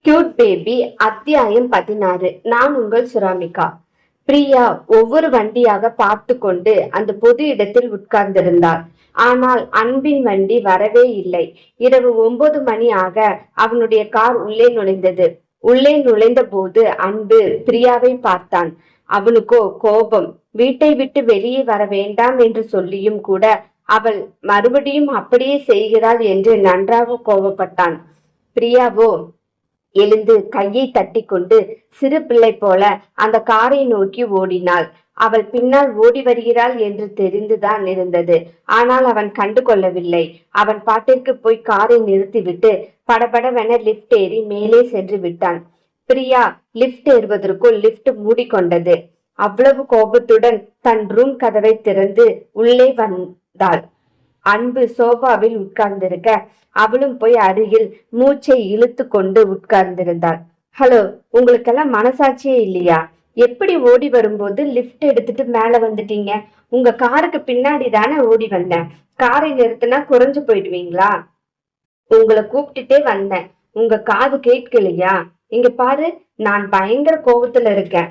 Cute baby அத்தியாயம் 16. நான் உங்கள் சுராமிகா. பிரியா ஒவ்வொரு வண்டியாக பார்த்து கொண்டு அந்த பொது இடத்தில் உட்கார்ந்திருந்தாள். ஆனால் அன்பின் வண்டி வரவே இல்லை. இரவு 9 மணி ஆக அவனுடைய கார் உள்ளே நுழைந்தது. உள்ளே நுழைந்த போது அன்பு பிரியாவை பார்த்தான். அவனுக்கோ கோபம். வீட்டை விட்டு வெளியே வர வேண்டாம் என்று சொல்லியும் கூட அவள் மறுபடியும் அப்படியே செய்கிறாள் என்று நன்றாக கோபப்பட்டான். பிரியாவோ எழுந்து கையை தட்டி கொண்டு சிறு பிள்ளை போல அந்த காரை நோக்கி ஓடினாள். அவள் பின்னால் ஓடி வருகிறாள் என்று தெரிந்துதான் இருந்தது. ஆனால் அவன் கண்டு கொள்ளவில்லை. அவன் பாட்டிற்கு போய் காரை நிறுத்திவிட்டு படபடவென லிப்ட் ஏறி மேலே சென்று விட்டான். பிரியா லிப்ட் ஏறுவதற்குள் லிப்ட் மூடிக்கொண்டது. அவ்வளவு கோபத்துடன் தன் ரூம் கதவை திறந்து உள்ளே வந்தாள். அன்பு சோபாவில் உட்கார்ந்திருக்க அவளும் போய் அருகில் மூச்சை இழுத்து கொண்டு உட்கார்ந்திருந்தாள். ஹலோ, உங்களுக்கெல்லாம் மனசாட்சியே இல்லையா? எப்படி ஓடி வரும்போது லிப்ட் எடுத்துட்டு மேல வந்துட்டீங்க? உங்க காருக்கு பின்னாடி தானே ஓடி வந்தேன். காரை நிறுத்தினா குறைஞ்சு போயிடுவீங்களா? உங்களை கூப்பிட்டுட்டே வந்தேன். உங்க காது கேட்கலையா? இங்க பாரு, நான் பயங்கர கோபத்துல இருக்கேன்.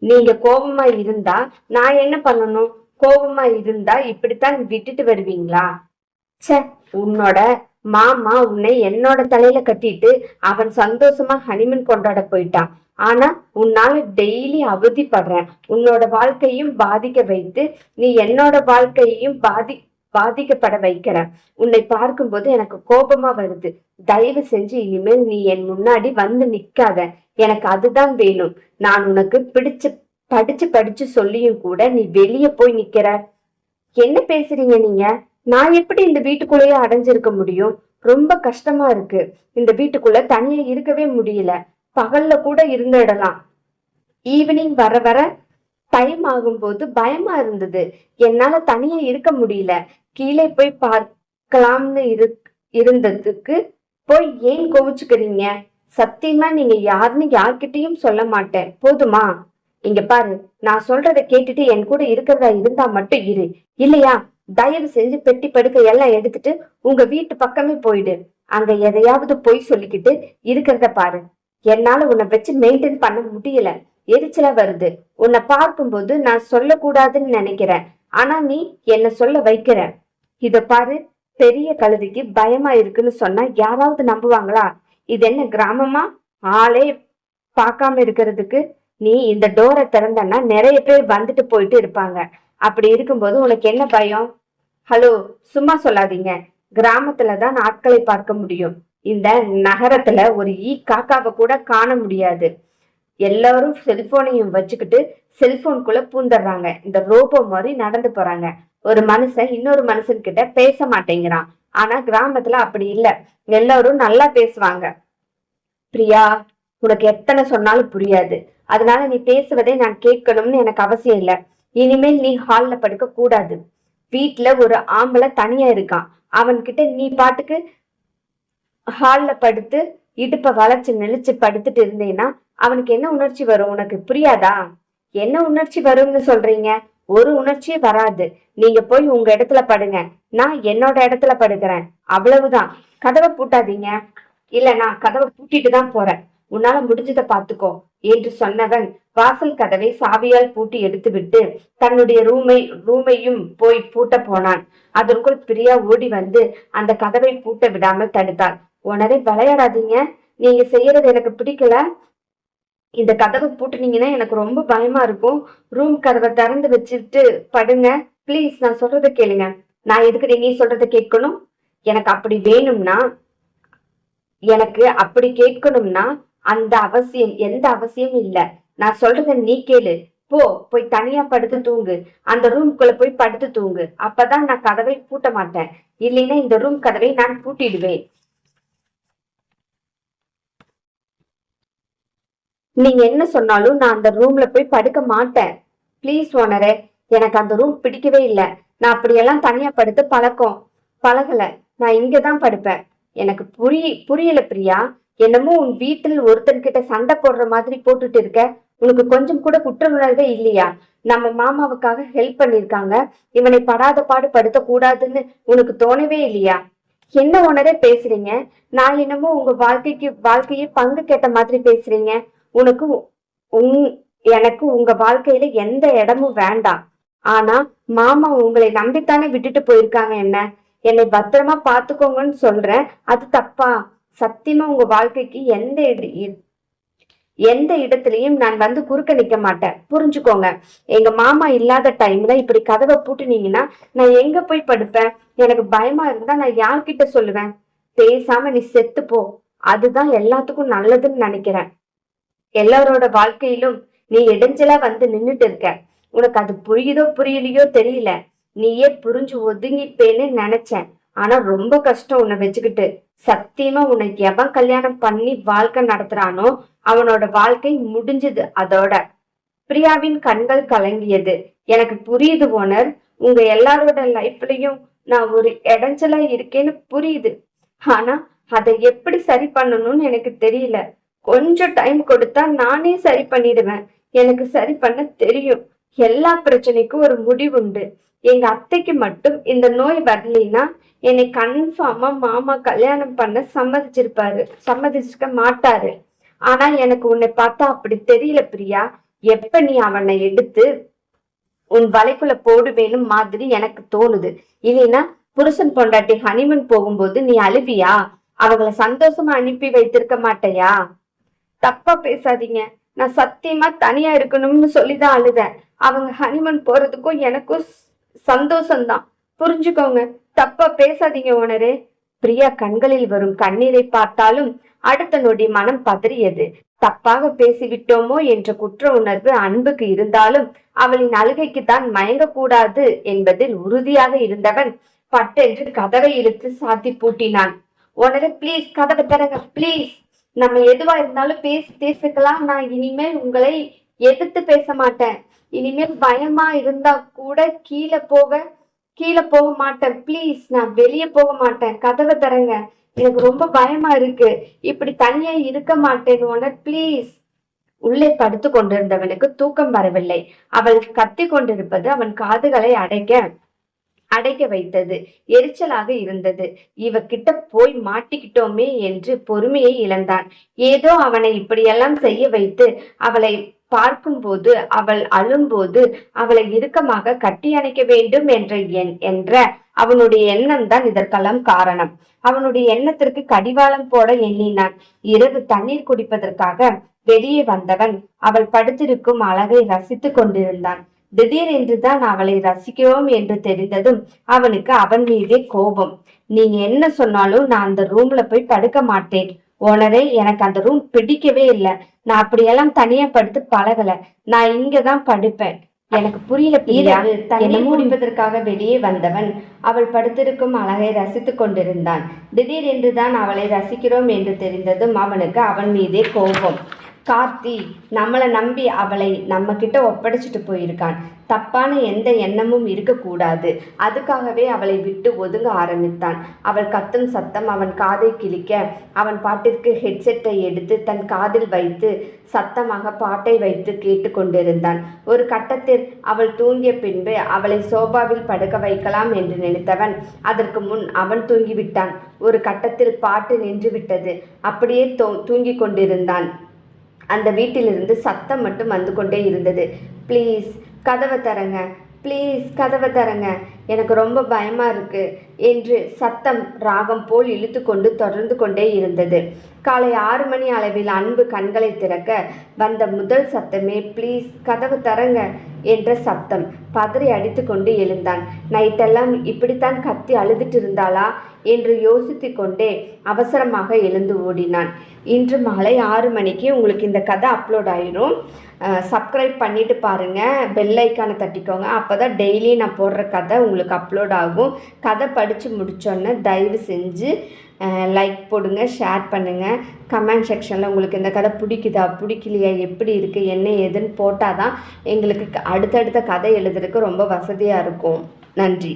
நீங்க கோபமா இருந்தா நான் என்ன பண்ணணும்? கோபமா இருந்தா இப்படித்தான் விட்டுட்டு வருவீங்களா? சே, உன்னோட மாமா உன்னை என்னோட தலையில கட்டிட்டு அவன் சந்தோஷமா ஹனிமூன் கொண்டாட போயிட்டான். ஆனா உன்னால டெய்லி அவதிப்படுறேன். உன்னோட வாழ்க்கையும் பாதிக்க வைத்து நீ என்னோட வாழ்க்கையையும் பாதிக்கப்பட வைக்கிற. உன்னை பார்க்கும்போது எனக்கு கோபமா வருது. தயவு செஞ்சு இனிமேல் நீ என் முன்னாடி வந்து நிக்காத. எனக்கு அதுதான் வேணும். நான் உனக்கு படிச்சு சொல்லியும் கூட நீ வெளியே போய் நிக்கிற. என்ன பேசுறீங்க நீங்க? நான் எப்படி இந்த வீட்டுக்குள்ளேயே அடைஞ்சிருக்க முடியும்? ரொம்ப கஷ்டமா இருக்கு. இந்த வீட்டுக்குள்ள தனியா இருக்கவே முடியல. பகல்ல கூட இருந்துடலாம். ஈவினிங் வர வர டைம் ஆகும்போது பயமா இருந்தது. என்னால தனியா இருக்க முடியல. கீழே போய் பார்க்கலாம்னு இருந்ததுக்கு போய் ஏன் கோவிச்சுக்கிறீங்க? சத்தியமா நீங்க யாருன்னு யார்கிட்டயும் சொல்ல மாட்டேன். போதுமா? இங்க பாரு, நான் சொல்றதை கேட்டுட்டு என் கூட இருக்கிறதா இருந்தா மட்டும் இரு. இல்லையா தயவு செஞ்சு பெட்டி படுக்கை எல்லாம் எடுத்துட்டு உங்க வீட்டு பக்கமே போயிடு. அங்க எதையாவது போய் சொல்லிக்கிட்டு இருக்கிறத பாரு. என்னால உன்னை வச்சு மெயின்டைன் பண்ண முடியல. எரிச்சலா வருது. உன்னை பார்க்கும்போது நான் சொல்லக்கூடாதுன்னு நினைக்கிறேன். ஆனா நீ என்ன சொல்ல வைக்கிற. இத பாரு, பெரிய கழுதிக்கு பயமா இருக்குன்னு சொன்னா யாராவது நம்புவாங்களா? இது என்ன கிராமமா? ஆளே பார்க்காம இருக்கிறதுக்கு நீ இந்த டோரை திறந்தன்னா நிறைய பேர் வந்துட்டு போயிட்டு இருப்பாங்க. அப்படி இருக்கும்போது உனக்கு என்ன பயம்? ஹலோ, சும்மா சொல்லாதீங்க. கிராமத்துலதான் ஆட்களை பார்க்க முடியும். இந்த நகரத்துல ஒரு காக்காவை கூட காண முடியாது. எல்லாரும் செல்போனையும் வச்சுக்கிட்டு செல்போனுக்குள்ள பூந்துடுறாங்க. இந்த ரோபோ மாதிரி நடந்து போறாங்க. ஒரு மனுஷன் இன்னொரு மனுஷன் கிட்ட பேச மாட்டேங்கிறான். ஆனா கிராமத்துல அப்படி இல்ல. எல்லாரும் நல்லா பேசுவாங்க. பிரியா, உனக்கு எத்தனை சொன்னாலும் புரியாது. அதனால நீ பேசுவதை நான் கேட்கணும்னு எனக்கு அவசியம் இல்லை. இனிமேல் நீ ஹால்ல படுக்க கூடாது. வீட்டுல ஒரு ஆம்பளை தனியா இருக்கான். அவன்கிட்ட நீ பாட்டுக்கு ஹால்ல படுத்து இடுப்ப வளைச்சு நெளிச்சு படுத்துட்டு இருந்தேன்னா அவனுக்கு என்ன உணர்ச்சி வரும்? உனக்கு புரியாதா? என்ன உணர்ச்சி வரும்னு சொல்றீங்க? ஒரு உணர்ச்சியும் வராது. நீங்க போய் உங்க இடத்துல படுங்க. நான் என்னோட இடத்துல படுக்கிறேன். அவ்வளவுதான். கதவை பூட்டாதீங்க. இல்ல, நான் கதவை பூட்டிட்டு தான் போறேன். உன்னால முடிஞ்சதை பாத்துக்கோ என்று சொன்னவன் வாசல் கதவை சாவியால் பூட்டி எடுத்துவிட்டு தன்னுடைய ரூமையும் போய் பூட்ட போனான். அதற்குள் பிரியா ஓடி வந்து அந்த கதவை பூட்ட விடாமல் தடுத்தாள். உடனே விளையாடாதீங்க. நீங்க செய்யறது எனக்கு பிடிக்கல. இந்த கதவை பூட்டுனீங்கன்னா எனக்கு ரொம்ப பயமா இருக்கும். ரூம் கதவை திறந்து வச்சுட்டு படுங்க. பிளீஸ், நான் சொல்றதை கேளுங்க. நான் எதுக்கு நீ சொல்றதை கேட்கணும்? எனக்கு அப்படி வேணும்னா அந்த அவசியம் எந்த அவசியமும் இல்ல. நான் சொல்றத நீ கேளு. போய் தனியா படுத்து தூங்கு. அந்த ரூம்குள்ள போய் படுத்து தூங்கு. அப்பதான் நான் கதவை பூட்ட மாட்டேன். இல்லைன்னா இந்த ரூம் கதவை நான் பூட்டிடுவேன். நீங்க என்ன சொன்னாலும் நான் அந்த ரூம்ல போய் படுக்க மாட்டேன். பிளீஸ் ஓனரே, எனக்கு அந்த ரூம் பிடிக்கவே இல்லை. நான் அப்படியெல்லாம் தனியா படுத்து பழகல. நான் இங்கதான் படுப்பேன். எனக்கு புரியல பிரியா. என்னமோ உன் வீட்டில் ஒருத்தன்கிட்ட சண்டை போடுற மாதிரி போட்டுட்டு இருக்க. உனக்கு கொஞ்சம் கூட குற்ற உணர்வே இல்லையா? நம்ம மாமாவுக்காக ஹெல்ப் பண்ணிருக்காங்க. இவனை படாத பாடு படுத்த கூடாதுன்னு உனக்கு தோணவே இல்லையா? என்ன ஓனரே பேசுறீங்க? நான் என்னமோ உங்க வாழ்க்கையே பங்கு கேட்ட மாதிரி பேசுறீங்க. உனக்கு உங் எனக்கு உங்க வாழ்க்கையில எந்த இடமும் வேண்டாம். ஆனா மாமா உங்களை நம்பித்தானே விட்டுட்டு போயிருக்காங்க. என்னை பத்திரமா பாத்துக்கோங்கன்னு சொல்றேன். அது தப்பா? சத்தியமா உங்க வாழ்க்கைக்கு எந்த இடத்துலயும் நான் வந்து குறுக்க நிக்க மாட்டேன். புரிஞ்சுக்கோங்க. எங்க மாமா இல்லாத டைம்ல இப்படி கதவை பூட்டுனீங்கன்னா நான் எங்க போய் படுப்பேன்? எனக்கு பயமா இருந்தா நான் யார்கிட்ட சொல்லுவேன்? பேசாம நீ செத்து போ. அதுதான் எல்லாத்துக்கும் நல்லதுன்னு நினைக்கிறேன். எல்லாரோட வாழ்க்கையிலும் நீ இடைஞ்சலா வந்து நின்னுட்டு இருக்க. உனக்கு அது புரியுதோ புரியலையோ தெரியல. நீயே புரிஞ்சு ஒதுங்கிப்பேன்னு நினைச்சேன். ஆனா ரொம்ப கஷ்டம் உன்னை வச்சுக்கிட்டு. சத்தியமா உனக்கு எவன் கல்யாணம் பண்ணி வாழ்க்கை நடத்துறானோ அவனோட வாழ்க்கை முடிஞ்சது அதோட. பிரியாவின் கண்கள் கலங்கியது. எனக்கு புரியுது ஓனர். உங்க எல்லாரோட லைஃப்லயும் நான் ஒரு இடைஞ்சலா இருக்கேன்னு புரியுது. ஆனா அதை எப்படி சரி பண்ணணும்னு எனக்கு தெரியல. கொஞ்சம் டைம் கொடுத்தா நானே சரி பண்ணிடுவேன். எனக்கு சரி பண்ண தெரியும். எல்லா பிரச்சனைக்கும் ஒரு முடிவுண்டு. எங்க அத்தைக்கு மட்டும் இந்த நோய் வரலைன்னா என்னை கன்ஃபார்மா மாமா கல்யாணம் பண்ண சம்மதிச்சிருக்க மாட்டாரு. ஆனா எனக்கு உன்னை பார்த்தா அப்படி தெரியல பிரியா. எப்ப நீ அவனை எடுத்து உன் வலைக்குள்ள போடுவேணும் மாதிரி எனக்கு தோணுது. இல்லைன்னா புருஷன் பொண்டாட்டி ஹனிமூன் போகும்போது நீ அழுவியா? அவங்கள சந்தோஷமா அனுப்பி வைத்திருக்க மாட்டையா? தப்பா பேசாதீங்க. நான் சத்தியமா தனியா இருக்கணும்னு சொல்லிதான் அழுதேன். அவங்க ஹனிமூன் போறதுக்கும் எனக்கும் சந்தோஷம்தான். புரிஞ்சுக்கோங்க. தப்பா பேசாதீங்க ஓனரே. பிரியா கண்களில் வரும் கண்ணீரை பார்த்தாலும் அடுத்த நொடி மனம் பதறியது. தப்பாக பேசிவிட்டோமோ என்ற குற்ற உணர்வு அன்புக்கு இருந்தாலும் அவளின் அழுகைக்கு தான் மயங்க கூடாது என்பதில் உறுதியாக இருந்தவன் பட்டென்று கதவை இழுத்து சாத்தி பூட்டினான். ஓனரே ப்ளீஸ் கதவை தரங்க ப்ளீஸ். நம்ம எதுவா இருந்தாலும் பேசி தீர்த்துக்கலாம். நான் இனிமேல் உங்களை எதிர்த்து பேச மாட்டேன். இனிமேல் பயமா இருந்தா கூட கீழே போக மாட்டேன். ப்ளீஸ் நான் வெளியே போக மாட்டேன். கதவை தரங்க. எனக்கு ரொம்ப பயமா இருக்கு. இப்படி தனியா இருக்க மாட்டேன் ஓனர் ப்ளீஸ். உள்ளே படுத்து கொண்டிருந்தவனுக்கு தூக்கம் வரவில்லை. அவள் கத்தி கொண்டிருப்பது அவன் காதுகளை அடைக்க வைத்தது. எரிச்சலாக இருந்தது. இவகிட்ட போய் மாட்டிக்கிட்டோமே என்று பொறுமையை இழந்தான். ஏதோ அவனை இப்படியெல்லாம் செய்ய வைத்து அவளை பார்க்கும்போது அவள் அழும்போது அவளை இறுக்கமாக கட்டி அணைக்க வேண்டும் என்ற அவனுடைய எண்ணம் தான் இதற்கெல்லாம் காரணம். அவனுடைய எண்ணத்திற்கு கடிவாளம் போட எண்ணினான். இரவு தண்ணீர் குடிப்பதற்காக வெளியே வந்தவன் அவள் படுத்திருக்கும் அழகை ரசித்து கொண்டிருந்தான். திடீரென்றுதான் அவளை ரசிக்கிறோம் என்று தெரிந்ததும் அவனுக்கு அவன் மீதே கோபம். நீங்க என்ன சொன்னாலும் நான் அந்த ரூம்ல போய் படுக்க மாட்டேன் ஓனரே. எனக்கு அந்த ரூம் பிடிக்கவே இல்லை. நான் அப்படியெல்லாம் தனியா படுத்து பழகல. நான் இங்கதான் படுப்பேன். எனக்கு புரியல பிரியா. தண்ணீர் குடிப்பதற்காக வெளியே வந்தவன் அவள் படுத்திருக்கும் அழகை ரசித்துக் கொண்டிருந்தான். திடீரென்றுதான் அவளை ரசிக்கிறோம் என்று தெரிந்ததும் அவனுக்கு அவன் மீதே கோபம். கார்த்தி நம்மளை நம்பி அவளை நம்ம கிட்ட ஒப்படைச்சிட்டு போயிருக்கான். தப்பான எந்த எண்ணமும் இருக்கக்கூடாது. அதுக்காகவே அவளை விட்டு ஒதுங்க ஆரம்பித்தான். அவள் கத்தும் சத்தம் அவன் காதை கிழிக்க அவன் பாட்டிற்கு ஹெட்செட்டை எடுத்து தன் காதில் வைத்து சத்தமாக பாட்டை வைத்து கேட்டு கொண்டிருந்தான். ஒரு கட்டத்தில் அவள் தூங்கிய பின்பு அவளை சோபாவில் படுக்க வைக்கலாம் என்று நினைத்தவன் அதற்கு முன் அவன் தூங்கிவிட்டான். ஒரு கட்டத்தில் பாட்டு நின்று விட்டது. அப்படியே தூங்கி கொண்டிருந்தான். அந்த வீட்டிலிருந்து சத்தம் மட்டும் வந்து கொண்டே இருந்தது. ப்ளீஸ் கதவை தரங்க, ப்ளீஸ் கதவை தரங்க, எனக்கு ரொம்ப பயமா இருக்கு என்று சத்தம் ராகம் போல் இழுத்து கொண்டு தொடர்ந்து கொண்டே இருந்தது. காலை 6 மணி அளவில் அன்பு கண்களை திறக்க வந்த முதல் சத்தமே ப்ளீஸ் கதவு தரங்க என்ற சத்தம். பதறி அடித்து கொண்டு எழுந்தான். நைட்டெல்லாம் இப்படித்தான் கத்தி அழுதுட்டு இருந்தாளா என்று யோசித்து கொண்டே அவசரமாக எழுந்து ஓடினான். இன்று மாலை 6 மணிக்கு உங்களுக்கு இந்த கதை அப்லோட் ஆயிரும். சப்ஸ்கிரைப் பண்ணிட்டு பாருங்கள், பெல் ஐக்கானை தட்டிக்கோங்க. அப்போ தான் டெய்லி நான் போடுற கதை உங்களுக்கு அப்லோட் ஆகும். கதை படித்து முடித்தோன்னே தயவு செஞ்சு லைக் போடுங்க, ஷேர் பண்ணுங்கள். கமெண்ட் செக்ஷனில் உங்களுக்கு இந்த கதை பிடிக்குதா பிடிக்கலையா எப்படி இருக்குது என்ன ஏதுன்னு போட்டால் தான் எங்களுக்கு அடுத்தடுத்த கதை எழுதுறதுக்கு ரொம்ப வசதியாக இருக்கும். நன்றி.